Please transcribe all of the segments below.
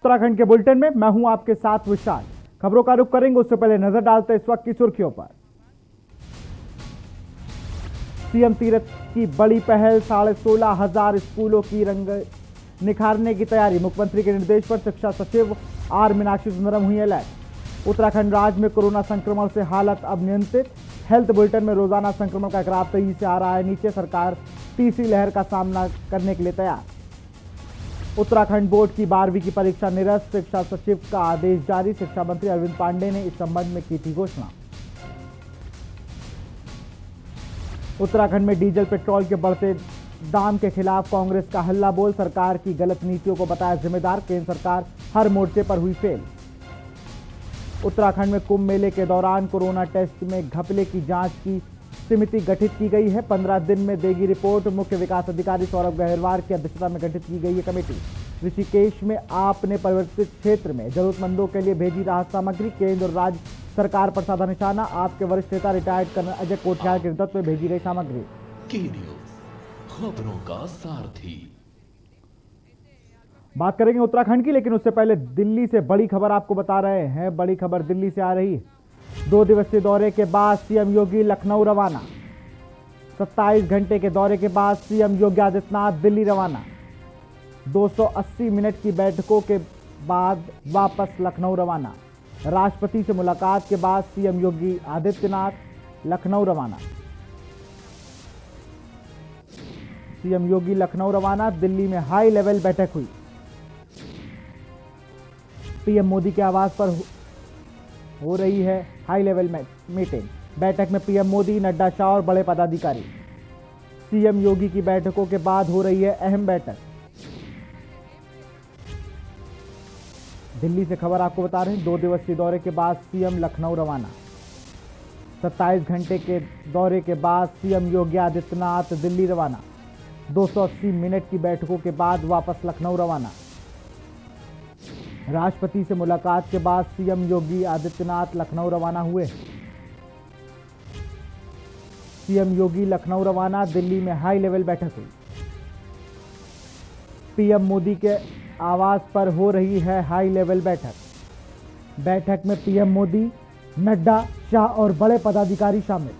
उत्तराखंड के बुलेटिन में मैं हूं आपके साथ विशाल। खबरों का रुख करेंगे, उससे पहले नजर डालते इस वक्त की सुर्खियों पर। सीएम तीरथ की बड़ी पहल, 16,500 स्कूलों की रंग निखारने की तैयारी। मुख्यमंत्री के निर्देश पर शिक्षा सचिव आर मीनाक्षी सुंदरम हुई अलर्ट। उत्तराखंड राज्य में कोरोना संक्रमण से हालत अब नियंत्रित। हेल्थ बुलेटिन में रोजाना संक्रमण का ग्राफ तेजी से आ रहा है नीचे। सरकार तीसरी लहर का सामना करने के लिए तैयार। उत्तराखंड बोर्ड की 12वीं की परीक्षा निरस्त, शिक्षा सचिव का आदेश जारी। शिक्षा मंत्री अरविंद पांडे ने इस संबंध में की थी घोषणा। उत्तराखंड में डीजल पेट्रोल के बढ़ते दाम के खिलाफ कांग्रेस का हल्ला बोल। सरकार की गलत नीतियों को बताया जिम्मेदार, केंद्र सरकार हर मोर्चे पर हुई फेल। उत्तराखंड में कुंभ मेले के दौरान कोरोना टेस्ट में घपले की जांच की समिति गठित की गई है। 15 दिन में देगी रिपोर्ट। मुख्य विकास अधिकारी सौरभ गहरवार की अध्यक्षता में गठित की गई है कमेटी। ऋषिकेश में आपने परिवर्तित क्षेत्र में जरूरतमंदों के लिए भेजी राहत सामग्री। केंद्र और राज्य सरकार पर साधा निशाना। आपके वरिष्ठ नेता रिटायर्ड कर्नल अजय कोठियाल के नेतृत्व में भेजी गई सामग्री। खबरों का सारथी। बात करेंगे उत्तराखंड की, लेकिन उससे पहले दिल्ली से बड़ी खबर आपको बता रहे हैं। बड़ी खबर दिल्ली से आ रही है। 2 दिवसीय दौरे के बाद सीएम योगी लखनऊ रवाना। 27 घंटे के दौरे के बाद सीएम योगी आदित्यनाथ दिल्ली रवाना। 280 मिनट की बैठकों के बाद वापस लखनऊ रवाना। राष्ट्रपति से मुलाकात के बाद सीएम योगी आदित्यनाथ लखनऊ रवाना। सीएम योगी लखनऊ रवाना। दिल्ली में हाई लेवल बैठक हुई। पीएम मोदी के आवास पर हो रही है हाई लेवल मीटिंग। बैठक में पीएम मोदी, नड्डा, शाह और बड़े पदाधिकारी। सीएम योगी की बैठकों के बाद हो रही है अहम बैठक। दिल्ली से खबर आपको बता रहे हैं। 2 दिवसीय दौरे के बाद सीएम लखनऊ रवाना। 27 घंटे के दौरे के बाद सीएम योगी आदित्यनाथ दिल्ली रवाना। 280 मिनट की बैठकों के बाद वापस लखनऊ रवाना। राष्ट्रपति से मुलाकात के बाद सीएम योगी आदित्यनाथ लखनऊ रवाना हुए। सीएम योगी लखनऊ रवाना। दिल्ली में हाई लेवल बैठक हुई। पीएम मोदी के आवास पर हो रही है हाई लेवल बैठक। बैठक में पीएम मोदी, नड्डा, शाह और बड़े पदाधिकारी शामिल।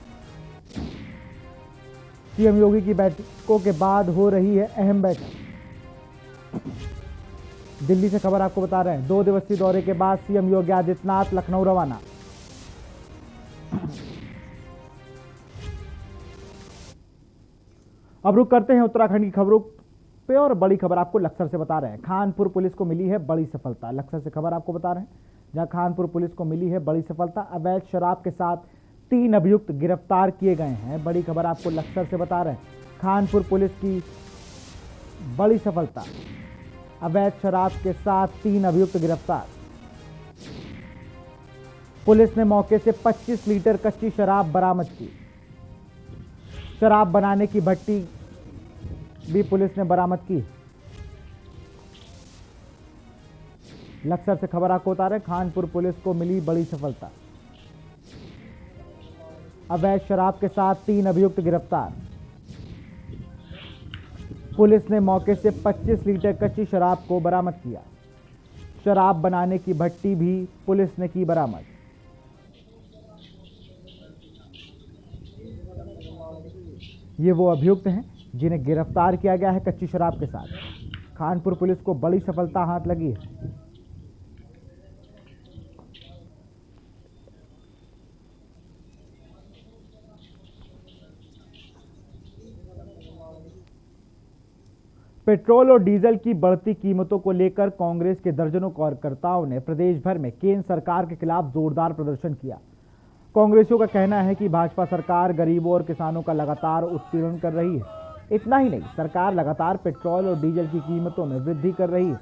सीएम योगी की बैठकों के बाद हो रही है अहम बैठक। दिल्ली से खबर आपको बता रहे हैं। 2 दिवसीय दौरे के बाद सीएम योगी आदित्यनाथ लखनऊ रवाना। अब रुक करते हैं उत्तराखंड की खबरों पे, और बड़ी खबर आपको लक्सर से बता रहे हैं। खानपुर पुलिस को मिली है बड़ी सफलता। लक्सर से खबर आपको बता रहे हैं, जहां खानपुर पुलिस को मिली है बड़ी सफलता। अवैध शराब के साथ 3 अभियुक्त गिरफ्तार किए गए हैं। बड़ी खबर आपको लक्सर से बता रहे हैं। खानपुर पुलिस की बड़ी सफलता। अवैध शराब के साथ 3 अभियुक्त गिरफ्तार। पुलिस ने मौके से 25 लीटर कच्ची शराब बरामद की। शराब बनाने की भट्टी भी पुलिस ने बरामद की। लक्सर से खबर आपको बता रहे हैं। खानपुर पुलिस को मिली बड़ी सफलता। अवैध शराब के साथ 3 अभियुक्त गिरफ्तार। पुलिस ने मौके से 25 लीटर कच्ची शराब को बरामद किया। शराब बनाने की भट्टी भी पुलिस ने की बरामद। ये वो अभियुक्त हैं जिन्हें गिरफ्तार किया गया है कच्ची शराब के साथ। खानपुर पुलिस को बड़ी सफलता हाथ लगी है। पेट्रोल और डीजल की बढ़ती कीमतों को लेकर कांग्रेस के दर्जनों कार्यकर्ताओं ने प्रदेश भर में केंद्र सरकार के खिलाफ जोरदार प्रदर्शन किया। कांग्रेसियों का कहना है कि भाजपा सरकार गरीबों और किसानों का लगातार उत्पीड़न कर रही है। इतना ही नहीं, सरकार लगातार पेट्रोल और डीजल की कीमतों में वृद्धि कर रही है,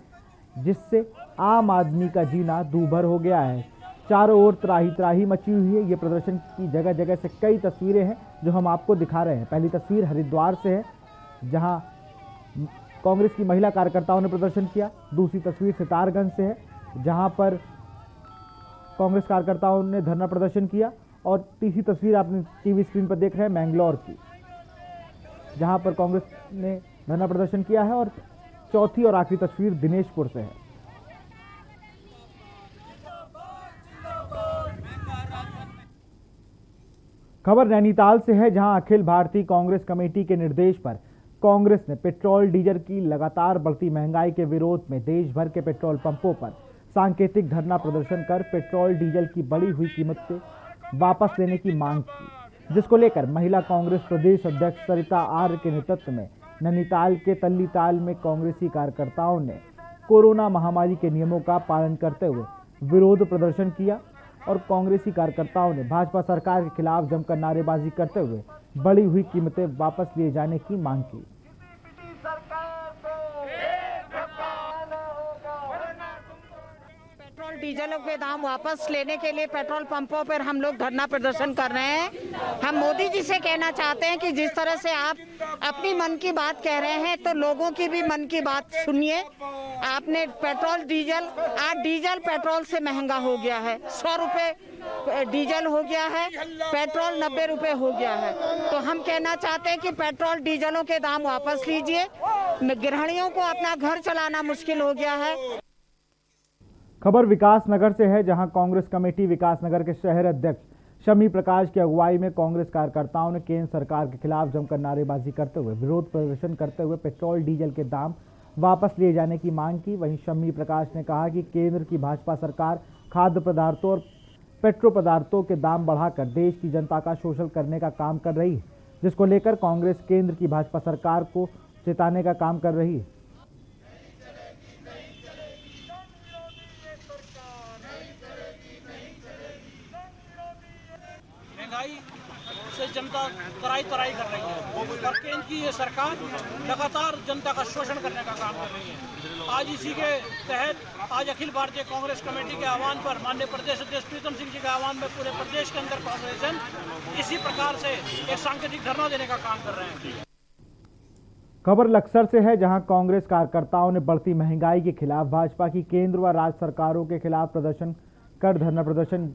जिससे आम आदमी का जीना दूभर हो गया है। चारों ओर त्राही त्राही मची हुई है। ये प्रदर्शन की जगह जगह से कई तस्वीरें हैं जो हम आपको दिखा रहे हैं। पहली तस्वीर हरिद्वार से है, जहां कांग्रेस की महिला कार्यकर्ताओं ने प्रदर्शन किया। दूसरी तस्वीर सितारगंज से है, जहां पर कांग्रेस कार्यकर्ताओं ने धरना प्रदर्शन किया। और तीसरी तस्वीर आपने टीवी स्क्रीन पर देख रहे हैं मैंगलोर की, जहां पर कांग्रेस ने धरना प्रदर्शन किया है। और चौथी और आखिरी तस्वीर दिनेशपुर से है। खबर नैनीताल से है, जहां अखिल भारतीय कांग्रेस कमेटी के निर्देश पर कांग्रेस ने पेट्रोल डीजल की लगातार बढ़ती महंगाई के विरोध में देश भर के पेट्रोल पंपों पर सांकेतिक धरना प्रदर्शन कर पेट्रोल डीजल की बढ़ी हुई कीमतें वापस लेने की मांग की, जिसको लेकर महिला कांग्रेस प्रदेश अध्यक्ष सरिता आर्य के नेतृत्व में नैनीताल के तल्लीताल में कांग्रेसी कार्यकर्ताओं ने कोरोना महामारी के नियमों का पालन करते हुए विरोध प्रदर्शन किया और कांग्रेसी कार्यकर्ताओं ने भाजपा सरकार के खिलाफ जमकर नारेबाजी करते हुए बढ़ी हुई कीमतें वापस लिए जाने की मांग की। पेट्रोल डीजल के दाम वापस लेने के लिए पेट्रोल पंपों पर हम लोग धरना प्रदर्शन कर रहे हैं। हम मोदी जी से कहना चाहते हैं कि जिस तरह से आप अपनी मन की बात कह रहे हैं, तो लोगों की भी मन की बात सुनिए। आपने पेट्रोल डीजल, आज डीजल पेट्रोल से महंगा हो गया है। 100 रुपए डीजल हो गया है, पेट्रोल 90 रुपए हो गया है। तो हम कहना चाहते हैं कि पेट्रोल डीजलों के दाम वापस लीजिए। गृहिणियों को अपना घर चलाना मुश्किल हो गया है। खबर विकासनगर से है, जहां कांग्रेस कमेटी विकासनगर के शहर अध्यक्ष शमी प्रकाश की अगुवाई में कांग्रेस कार्यकर्ताओं ने केंद्र सरकार के खिलाफ जमकर नारेबाजी करते हुए विरोध प्रदर्शन करते हुए पेट्रोल डीजल के दाम वापस लिए जाने की मांग की। वहीं शमी प्रकाश ने कहा कि केंद्र की भाजपा सरकार खाद्य पदार्थों और पेट्रो पदार्थों के दाम बढ़ाकर देश की जनता का शोषण करने का काम कर रही है, जिसको लेकर कांग्रेस केंद्र की भाजपा सरकार को चेताने का काम कर रही है। महंगाई से जनता तराई कर रही है और केंद्र की ये सरकार लगातार जनता का शोषण करने का काम कर रही है। आज इसी के तहत आज अखिल भारतीय कांग्रेस कमेटी के आह्वान पर माननीय प्रदेश अध्यक्ष प्रीतम सिंह जी के आह्वान में पूरे प्रदेश के अंदर कांग्रेस इसी प्रकार से एक सांकेतिक धरना देने का काम कर रहे हैं। खबर लक्सर से है, जहां कांग्रेस कार्यकर्ताओं ने बढ़ती महंगाई के खिलाफ भाजपा की केंद्र व राज्य सरकारों के खिलाफ प्रदर्शन कर धरना प्रदर्शन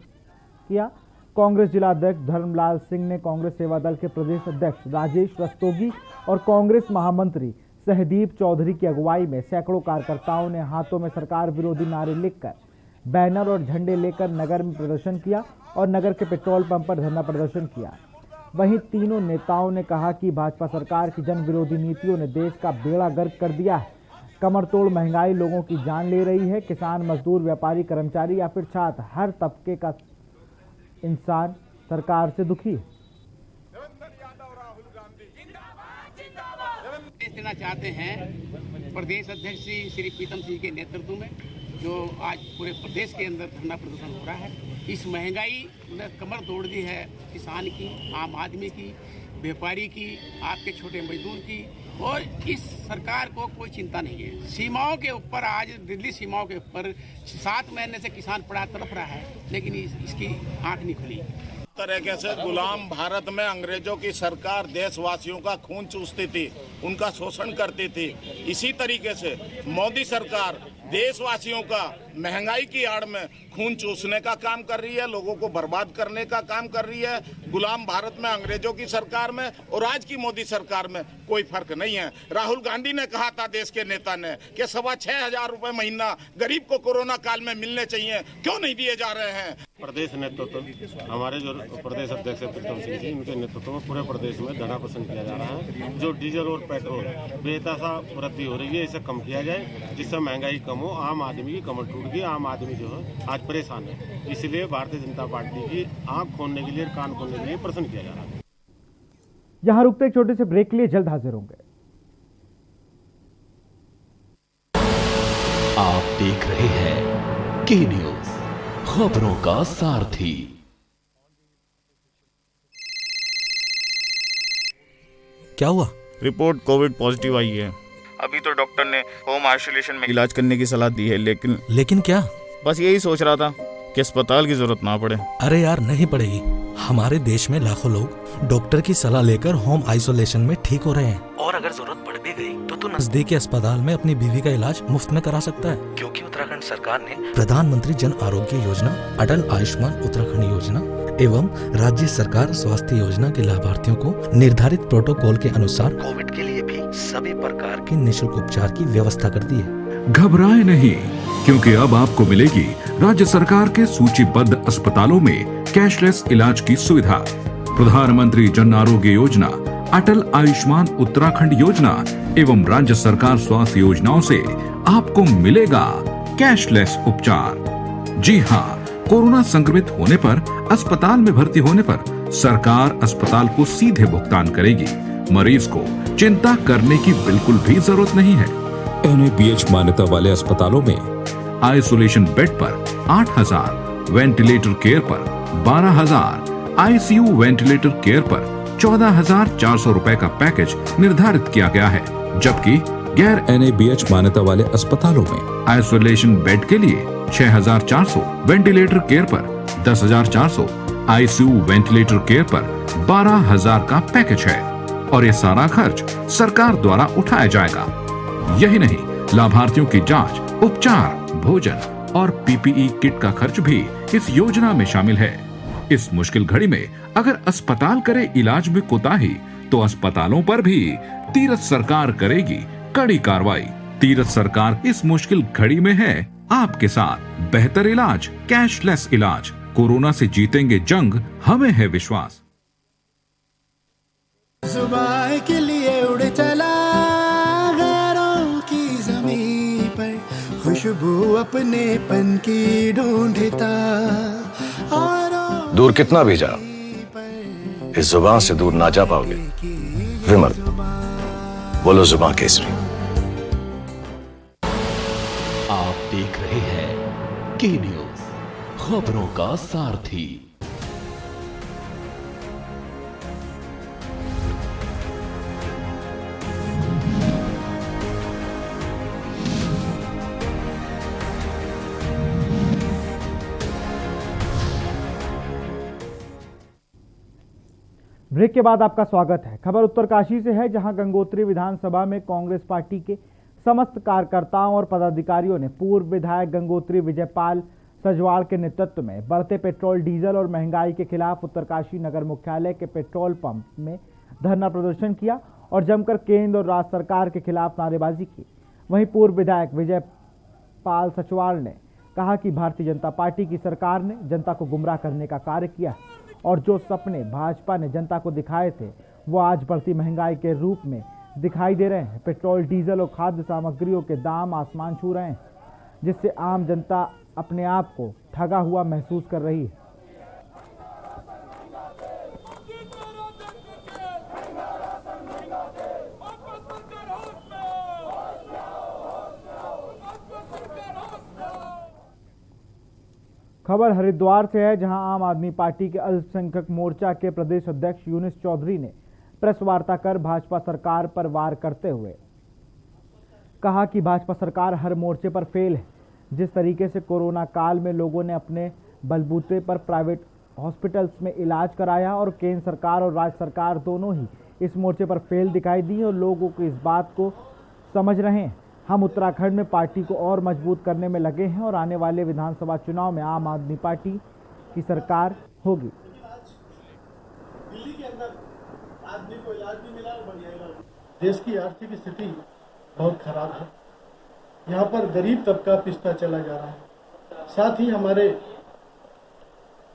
किया। कांग्रेस जिला अध्यक्ष धर्मलाल सिंह ने कांग्रेस सेवा दल के प्रदेश अध्यक्ष राजेश रस्तोगी और कांग्रेस महामंत्री सहदीप चौधरी की अगुवाई में सैकड़ों कार्यकर्ताओं ने हाथों में सरकार विरोधी नारे लिखकर बैनर और झंडे लेकर नगर में प्रदर्शन किया और नगर के पेट्रोल पंप पर धरना प्रदर्शन किया। वहीं तीनों नेताओं ने कहा कि भाजपा सरकार की जन विरोधी नीतियों ने देश का बेड़ा गर्क कर दिया है। कमर तोड़ महंगाई लोगों की जान ले रही है। किसान, मजदूर, व्यापारी, कर्मचारी या फिर छात्र, हर तबके का इंसान सरकार से दुखी है। देना चाहते हैं प्रदेश अध्यक्ष श्री प्रीतम सिंह के नेतृत्व में जो आज पूरे प्रदेश के अंदर धरना प्रदर्शन हो रहा है। इस महंगाई ने कमर तोड़ दी है किसान की, आम आदमी की, व्यापारी की, आपके छोटे मजदूर की, और इस सरकार को कोई चिंता नहीं है। सीमाओं के ऊपर आज दिल्ली सीमाओं के ऊपर 7 महीने से किसान पड़ा तड़प रहा है, लेकिन इसकी आंख नहीं खुली। तरीके से गुलाम भारत में अंग्रेजों की सरकार देशवासियों का खून चूसती थी, उनका शोषण करती थी। इसी तरीके से मोदी सरकार देशवासियों का महंगाई की आड़ में खून चूसने का काम कर रही है, लोगों को बर्बाद करने का काम कर रही है। गुलाम भारत में अंग्रेजों की सरकार में और आज की मोदी सरकार में कोई फर्क नहीं है। राहुल गांधी ने कहा था, देश के नेता ने, कि 6,500 रुपए महीना गरीब को कोरोना काल में मिलने चाहिए, क्यों नहीं दिए जा रहे हैं? प्रदेश नेतृत्व हमारे जो प्रदेश अध्यक्ष प्रीतम सिंह जी, उनके नेतृत्व में पूरे प्रदेश में धरना प्रदर्शन किया जा रहा है। जो डीजल और पेट्रोल बेतहाशा वृद्धि हो रही है, इसे कम किया जाए, जिससे महंगाई कम हो, आम आदमी की कमर टूट गई। आम आदमी जो है आज परेशान है, इसलिए भारतीय जनता पार्टी की आंख खोलने के लिए, कान खोलने के लिए प्रदर्शन किया जा रहा है। यहां रुकते एक छोटे से ब्रेक के लिए, जल्द हाजिर होंगे। आप देख रहे हैं के न्यूज, खबरों का सारथी। क्या हुआ? रिपोर्ट कोविड पॉजिटिव आई है। अभी तो डॉक्टर ने होम आइसोलेशन में इलाज करने की सलाह दी है, लेकिन क्या? बस यही सोच रहा था कि अस्पताल की जरूरत ना पड़े। अरे यार, नहीं पड़ेगी। हमारे देश में लाखों लोग डॉक्टर की सलाह लेकर होम आइसोलेशन में ठीक हो रहे हैं, और अगर जरूरत पड़ भी गई तो तू नजदीकी अस्पताल में अपनी बीवी का इलाज मुफ्त में करा सकता है, क्योंकि उत्तराखंड सरकार ने प्रधानमंत्री जन आरोग्य योजना, अटल आयुष्मान उत्तराखंड योजना एवं राज्य सरकार स्वास्थ्य योजना के लाभार्थियों को निर्धारित प्रोटोकॉल के अनुसार कोविड के लिए भी सभी प्रकार के निःशुल्क उपचार की व्यवस्था कर दी है। घबराए नहीं, क्योंकि अब आपको मिलेगी राज्य सरकार के सूचीबद्ध अस्पतालों में कैशलेस इलाज की सुविधा। प्रधानमंत्री जन आरोग्य योजना, अटल आयुष्मान उत्तराखंड योजना एवं राज्य सरकार स्वास्थ्य योजनाओं से आपको मिलेगा कैशलेस उपचार। जी हाँ, कोरोना संक्रमित होने पर अस्पताल में भर्ती होने पर सरकार अस्पताल को सीधे भुगतान करेगी। मरीज को चिंता करने की बिल्कुल भी जरूरत नहीं है। NABH मान्यता वाले अस्पतालों में आइसोलेशन बेड पर 8,000, वेंटिलेटर केयर पर 12,000, ICU वेंटिलेटर केयर पर 14,400 रुपए का पैकेज निर्धारित किया गया है, जबकि गैर NABH मान्यता वाले अस्पतालों में आइसोलेशन बेड के लिए 6,400, वेंटिलेटर केयर पर 10,400, ICU वेंटिलेटर केयर पर 12,000 का पैकेज है और ये सारा खर्च सरकार द्वारा उठाया जाएगा। यही नहीं, लाभार्थियों की जांच, उपचार, भोजन और PPE किट का खर्च भी इस योजना में शामिल है। इस मुश्किल घड़ी में अगर अस्पताल करे इलाज में कोताही तो अस्पतालों पर भी तीरथ सरकार करेगी कड़ी कार्रवाई। तीरथ सरकार इस मुश्किल घड़ी में है आपके साथ। बेहतर इलाज, कैशलेस इलाज। कोरोना से जीतेंगे जंग, हमें है विश्वास। जुबान के लिए उड़ चला गैरों की ज़मीं पर, खुशबू अपने पन की ढूंढता। दूर कितना भी जाओ, इस जुबान से दूर ना जा पाओगे। विमल, बोलो जुबान केसरी। आप देख रहे हैं के न्यूज, खबरों का सारथी। ब्रेक के बाद आपका स्वागत है। खबर उत्तरकाशी से है, जहां गंगोत्री विधानसभा में कांग्रेस पार्टी के समस्त कार्यकर्ताओं और पदाधिकारियों ने पूर्व विधायक गंगोत्री विजयपाल सजवाड़ के नेतृत्व में बढ़ते पेट्रोल डीजल और महंगाई के खिलाफ उत्तरकाशी नगर मुख्यालय के पेट्रोल पंप में धरना प्रदर्शन किया और जमकर केंद्र और राज्य सरकार के खिलाफ नारेबाजी की। वहीं पूर्व विधायक विजयपाल सजवाड़ ने कहा कि भारतीय जनता पार्टी की सरकार ने जनता को गुमराह करने का कार्य किया और जो सपने भाजपा ने जनता को दिखाए थे वो आज बढ़ती महंगाई के रूप में दिखाई दे रहे हैं। पेट्रोल, डीजल और खाद्य सामग्रियों के दाम आसमान छू रहे हैं, जिससे आम जनता अपने आप को ठगा हुआ महसूस कर रही है। खबर हरिद्वार से है, जहां आम आदमी पार्टी के अल्पसंख्यक मोर्चा के प्रदेश अध्यक्ष यूनुस चौधरी ने प्रेस वार्ता कर भाजपा सरकार पर वार करते हुए कहा कि भाजपा सरकार हर मोर्चे पर फेल है। जिस तरीके से कोरोना काल में लोगों ने अपने बलबूते पर प्राइवेट हॉस्पिटल्स में इलाज कराया और केंद्र सरकार और राज्य सरकार दोनों ही इस मोर्चे पर फेल दिखाई दी और लोगों को इस बात को समझ रहे हैं। हम उत्तराखंड में पार्टी को और मजबूत करने में लगे हैं और आने वाले विधानसभा चुनाव में आम आदमी पार्टी की सरकार होगी। दिल्ली के अंदर आदमी को इलाज नहीं मिला, बढ़िया इलाज। देश की आर्थिक स्थिति बहुत खराब है। यहाँ पर गरीब तबका पिसता चला जा रहा है। साथ ही हमारे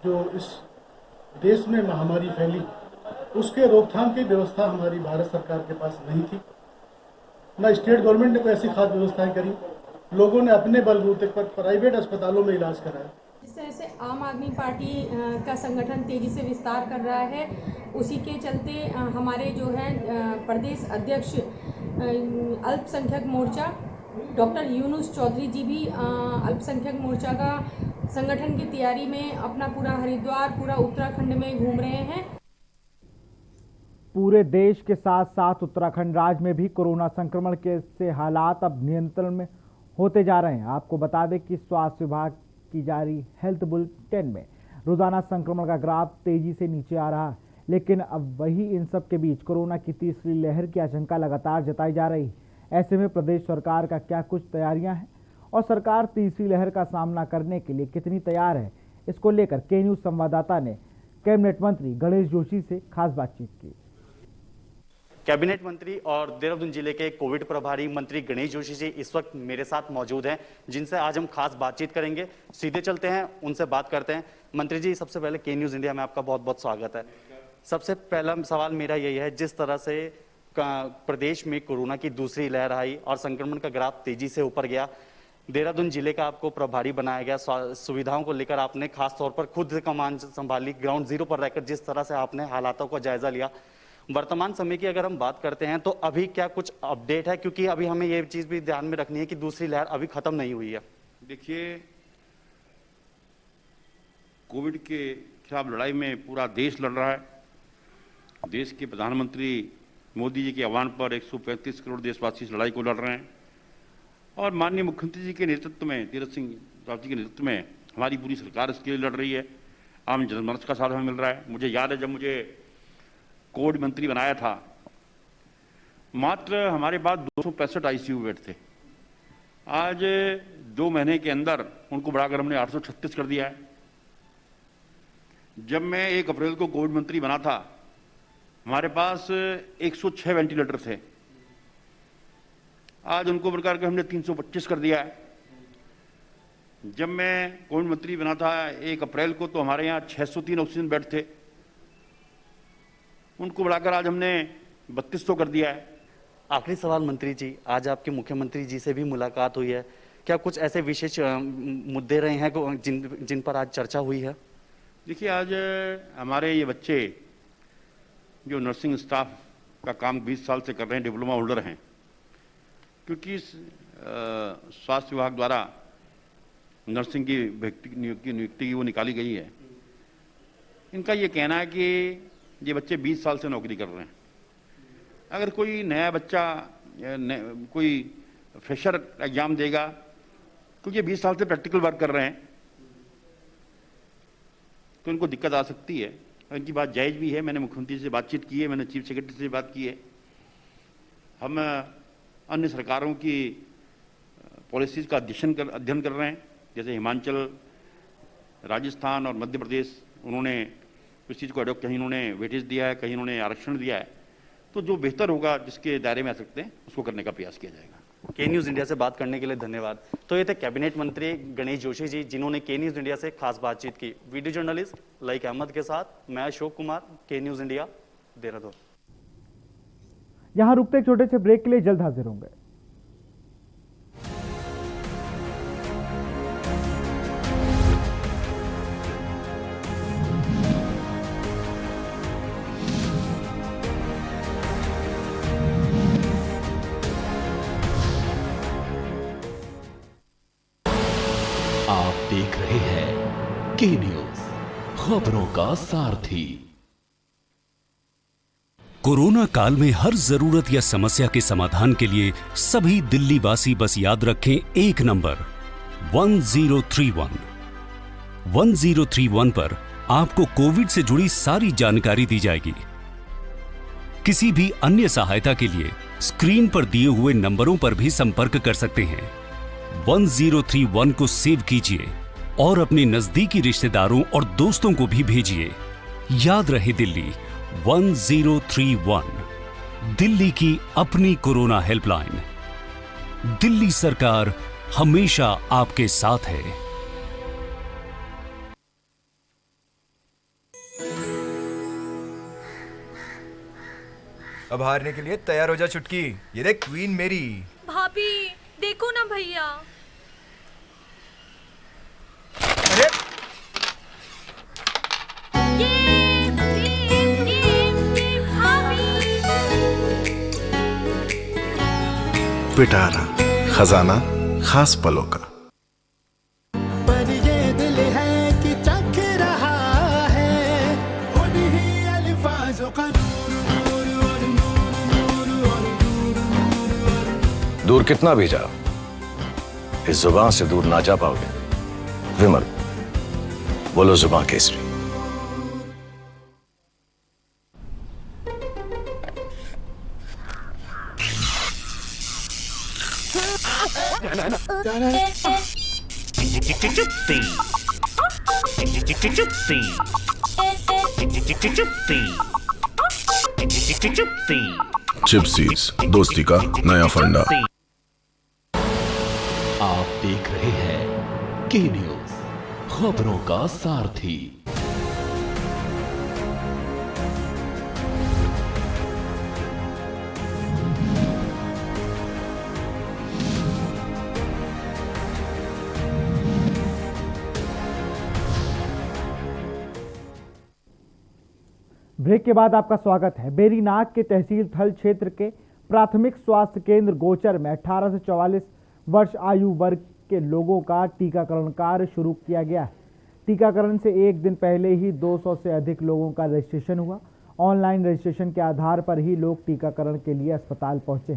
जो इस देश में महामारी फैली, उसके रोकथाम की व्यवस्था हमारी भारत सरकार के पास नहीं थी। ना स्टेट गवर्नमेंट ने कोई ऐसी खास व्यवस्थाएं करी। लोगों ने अपने बलबूते पर प्राइवेट अस्पतालों में इलाज कराया। जिस तरह से आम आदमी पार्टी का संगठन तेजी से विस्तार कर रहा है, उसी के चलते हमारे जो है प्रदेश अध्यक्ष अल्पसंख्यक मोर्चा डॉक्टर यूनुस चौधरी जी भी अल्पसंख्यक मोर्चा का संगठन की तैयारी में अपना पूरा हरिद्वार, पूरा उत्तराखंड में घूम रहे हैं। पूरे देश के साथ साथ उत्तराखंड राज्य में भी कोरोना संक्रमण के से हालात अब नियंत्रण में होते जा रहे हैं। आपको बता दें कि स्वास्थ्य विभाग की जारी हेल्थ बुलेटिन में रोजाना संक्रमण का ग्राफ तेजी से नीचे आ रहा है, लेकिन अब वही इन सब के बीच कोरोना की तीसरी लहर की आशंका लगातार जताई जा रही है। ऐसे में प्रदेश सरकार का क्या कुछ तैयारियां हैं और सरकार तीसरी लहर का सामना करने के लिए कितनी तैयार है, इसको लेकर के न्यूज संवाददाता ने कैबिनेट मंत्री गणेश जोशी से खास बातचीत की। कैबिनेट मंत्री और देहरादून जिले के कोविड प्रभारी मंत्री गणेश जोशी जी इस वक्त मेरे साथ मौजूद हैं, जिनसे आज हम खास बातचीत करेंगे। सीधे चलते हैं, उनसे बात करते हैं। मंत्री जी, सबसे पहले के न्यूज इंडिया में आपका बहुत बहुत स्वागत है। सबसे पहला सवाल मेरा यही है, जिस तरह से प्रदेश में कोरोना की दूसरी लहर आई और संक्रमण का ग्राफ तेजी से ऊपर गया, देहरादून जिले का आपको प्रभारी बनाया गया, सुविधाओं को लेकर आपने खास तौर पर खुद कमान संभाली, ग्राउंड जीरो पर रहकर जिस तरह से आपने हालातों का जायजा लिया, वर्तमान समय की अगर हम बात करते हैं तो अभी क्या कुछ अपडेट है? क्योंकि अभी हमें ये चीज भी ध्यान में रखनी है कि दूसरी लहर अभी खत्म नहीं हुई है। देखिए, कोविड के खिलाफ लड़ाई में पूरा देश लड़ रहा है। देश के प्रधानमंत्री मोदी जी के आह्वान पर 135 करोड़ देशवासी इस लड़ाई को लड़ रहे हैं और माननीय मुख्यमंत्री जी के नेतृत्व में, तीरथ सिंह रावत जी के नेतृत्व में हमारी पूरी सरकार इसके लिए लड़ रही है। आम जनमानस का साथ हमें मिल रहा है। मुझे याद है जब मुझे कोविड मंत्री बनाया था, मात्र हमारे पास 265 आईसीयू बेड थे। आज 2 महीने के अंदर उनको बढ़ाकर हमने 836 कर दिया है। जब मैं 1 अप्रैल को कोविड मंत्री बना था, हमारे पास 106 वेंटिलेटर थे। आज उनको बढ़कर के हमने 325 कर दिया है। जब मैं कोविड मंत्री बना था 1 अप्रैल को, तो हमारे यहाँ 603 ऑक्सीजन बेड थे। उनको बढ़ाकर आज हमने 3200 कर दिया है। आखिरी सवाल मंत्री जी, आज आपके मुख्यमंत्री जी से भी मुलाकात हुई है, क्या कुछ ऐसे विशेष मुद्दे रहे हैं जिन पर आज चर्चा हुई है? देखिए, आज हमारे ये बच्चे जो नर्सिंग स्टाफ का काम 20 साल से कर रहे हैं, डिप्लोमा होल्डर हैं, क्योंकि स्वास्थ्य विभाग द्वारा नर्सिंग की नियुक्ति वो निकाली गई है। इनका ये कहना है कि ये बच्चे 20 साल से नौकरी कर रहे हैं। अगर कोई नया बच्चा कोई फ्रेशर एग्जाम देगा, क्योंकि 20 साल से प्रैक्टिकल वर्क कर रहे हैं, तो इनको दिक्कत आ सकती है। इनकी बात जायज़ भी है। मैंने मुख्यमंत्री से बातचीत की है, मैंने चीफ सेक्रेटरी से बात की है। हम अन्य सरकारों की पॉलिसीज़ का अध्ययन कर रहे हैं, जैसे हिमाचल, राजस्थान और मध्य प्रदेश। उन्होंने इस चीज़ को अडॉप्ट, कहीं उन्होंने वेटेज दिया है, कहीं उन्होंने आरक्षण दिया है। तो जो बेहतर होगा, जिसके दायरे में आ सकते हैं, उसको करने का प्रयास किया जाएगा। के न्यूज़ इंडिया से बात करने के लिए धन्यवाद। तो ये थे कैबिनेट मंत्री गणेश जोशी जी, जिन्होंने के न्यूज़ इंडिया से खास बातचीत की। वीडियो जर्नलिस्ट लाइक अहमद के साथ मैं अशोक कुमार, के न्यूज़ इंडिया, देहरादून। यहां रुकते एक छोटे से ब्रेक के लिए, जल्द हाजिर होंगे। आप देख रहे हैं के न्यूज़, खबरों का सारथी। कोरोना काल में हर जरूरत या समस्या के समाधान के लिए सभी दिल्ली वासी बस याद रखें एक नंबर 1031। 1031 पर आपको कोविड से जुड़ी सारी जानकारी दी जाएगी। किसी भी अन्य सहायता के लिए स्क्रीन पर दिए हुए नंबरों पर भी संपर्क कर सकते हैं। 1031 को सेव कीजिए और अपने नजदीकी रिश्तेदारों और दोस्तों को भी भेजिए। याद रहे दिल्ली 1031, दिल्ली की अपनी कोरोना हेल्पलाइन। दिल्ली सरकार हमेशा आपके साथ है। अब हारने के लिए तैयार हो जा चुटकी। ये देख क्वीन मेरी। भाभी देखो ना भैया। अरे पिटारा, खजाना खास पलों का। पर ये दिल है कि चख रहा है उन्हीं अल्फाजों का दूर कितना भी जाओ, इस जुबान से दूर ना जा पाओगे। विमल, बोलो जुबान केसरी। चिप्सीज, दोस्ती का नया फंडा। आप देख रहे हैं के न्यूज़, खबरों का सारथी। ब्रेक के बाद आपका स्वागत है। बेरीनाग के तहसील थल क्षेत्र के प्राथमिक स्वास्थ्य केंद्र गोचर में 18 से 44 वर्ष आयु वर्ग के लोगों का टीकाकरण कार्य शुरू किया गया है। टीकाकरण से एक दिन पहले ही 200 से अधिक लोगों का रजिस्ट्रेशन हुआ। ऑनलाइन रजिस्ट्रेशन के आधार पर ही लोग टीकाकरण के लिए अस्पताल पहुंचे।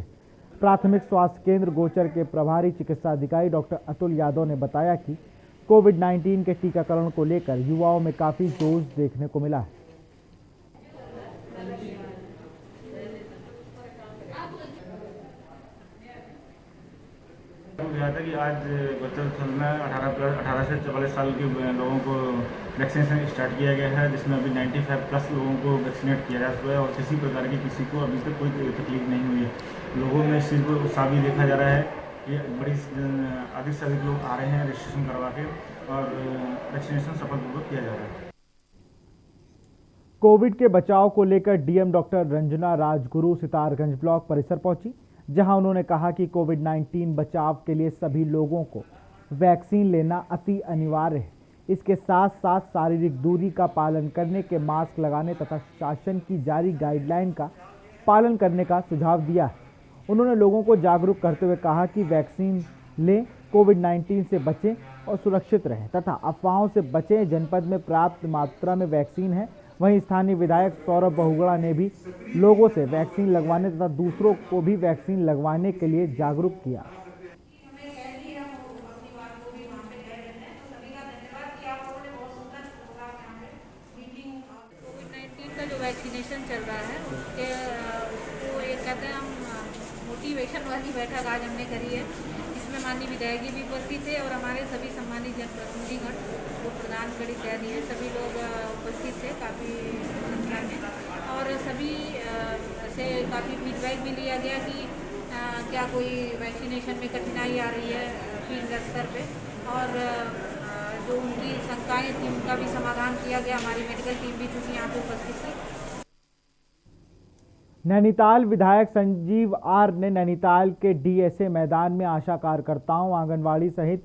प्राथमिक स्वास्थ्य केंद्र गोचर के प्रभारी चिकित्सा अधिकारी डॉक्टर अतुल यादव ने बताया कि कोविड-19 के टीकाकरण को लेकर युवाओं में काफी जोश देखने को मिला है। था कि आज गोचर थल में 18 से 44 साल के लोगों को वैक्सीनेशन स्टार्ट किया गया है, जिसमें अभी 95 प्लस लोगों को वैक्सीनेट किया जा चुका है और किसी प्रकार की किसी को अभी तक कोई तकलीफ नहीं हुई है। लोगों में इस चीज़ को उत्साह भी देखा जा रहा है कि बड़ी अधिक से अधिक लोग आ रहे हैं रजिस्ट्रेशन करवा के और वैक्सीनेशन सफलपूर्वक किया जा रहा है। कोविड के बचाव को लेकर DM doctor Ranjana Rajguru Sitarganj block परिसर पहुंची, जहां उन्होंने कहा कि कोविड-19 बचाव के लिए सभी लोगों को वैक्सीन लेना अति अनिवार्य है। इसके साथ साथ शारीरिक दूरी का पालन करने के मास्क लगाने तथा शासन की जारी गाइडलाइन का पालन करने का सुझाव दिया है। उन्होंने लोगों को जागरूक करते हुए कहा कि वैक्सीन लें, कोविड-19 से बचें और सुरक्षित रहें तथा अफवाहों से बचें। जनपद में पर्याप्त मात्रा में वैक्सीन है। वहीं स्थानीय विधायक सौरभ बहुगुणा ने भी लोगों से वैक्सीन लगवाने तथा दूसरों को भी वैक्सीन लगवाने के लिए जागरूक किया। कोविड-19 का जो वैक्सीनेशन चल रहा है उसको एक कहते हैं हम मोटिवेशन वाली बैठक आज हमने करी है। इसमें माननीय विधायक जी भी उपस्थित थे और हमारे सभी सम्मानित जनप्रतिनिधिगण वो प्रधान कड़ी इत्यादि हैं, सभी लोग उपस्थित थे काफ़ी संख्या में और सभी से काफ़ी फीडबैक भी लिया गया कि क्या कोई वैक्सीनेशन में कठिनाई आ रही है फील्ड स्तर पे और जो उनकी शंकाएं थी उनका भी समाधान किया गया। हमारी मेडिकल टीम भी चूँकि यहाँ पे उपस्थित थी। नैनीताल विधायक संजीव आर ने नैनीताल के डीएसए मैदान में आशा कार्यकर्ताओं, आंगनवाड़ी सहित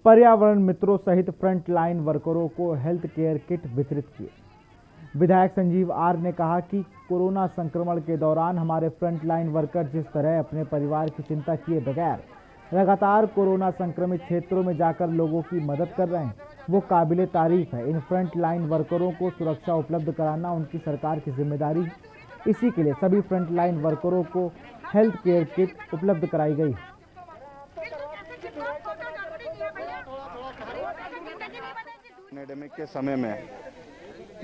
पर्यावरण मित्रों सहित फ्रंट लाइन वर्करों को हेल्थ केयर किट वितरित किए। विधायक संजीव आर ने कहा कि कोरोना संक्रमण के दौरान हमारे फ्रंट लाइन वर्कर जिस तरह अपने परिवार की चिंता किए बगैर लगातार कोरोना संक्रमित क्षेत्रों में जाकर लोगों की मदद कर रहे हैं, वो काबिले तारीफ है। इन फ्रंट लाइन वर्करों को सुरक्षा उपलब्ध कराना उनकी सरकार की जिम्मेदारी है। इसी के लिए सभी फ्रंट लाइन वर्करों को हेल्थ केयर किट उपलब्ध कराई गई। पैंडेमिक के समय में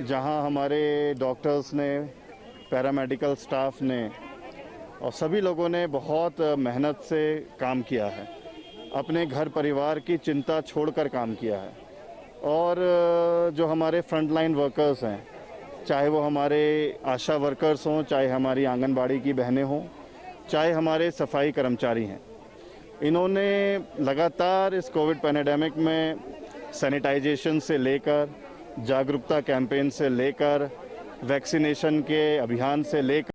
जहां हमारे डॉक्टर्स ने, पैरामेडिकल स्टाफ ने और सभी लोगों ने बहुत मेहनत से काम किया है, अपने घर परिवार की चिंता छोड़कर काम किया है और जो हमारे फ्रंट लाइन वर्कर्स हैं, चाहे वो हमारे आशा वर्कर्स हों, चाहे हमारी आंगनबाड़ी की बहनें हों, चाहे हमारे सफाई कर्मचारी हैं, इन्होंने लगातार इस कोविड पैंडेमिक में सैनिटाइजेशन से लेकर, जागरूकता कैंपेन से लेकर, वैक्सीनेशन के अभियान से लेकर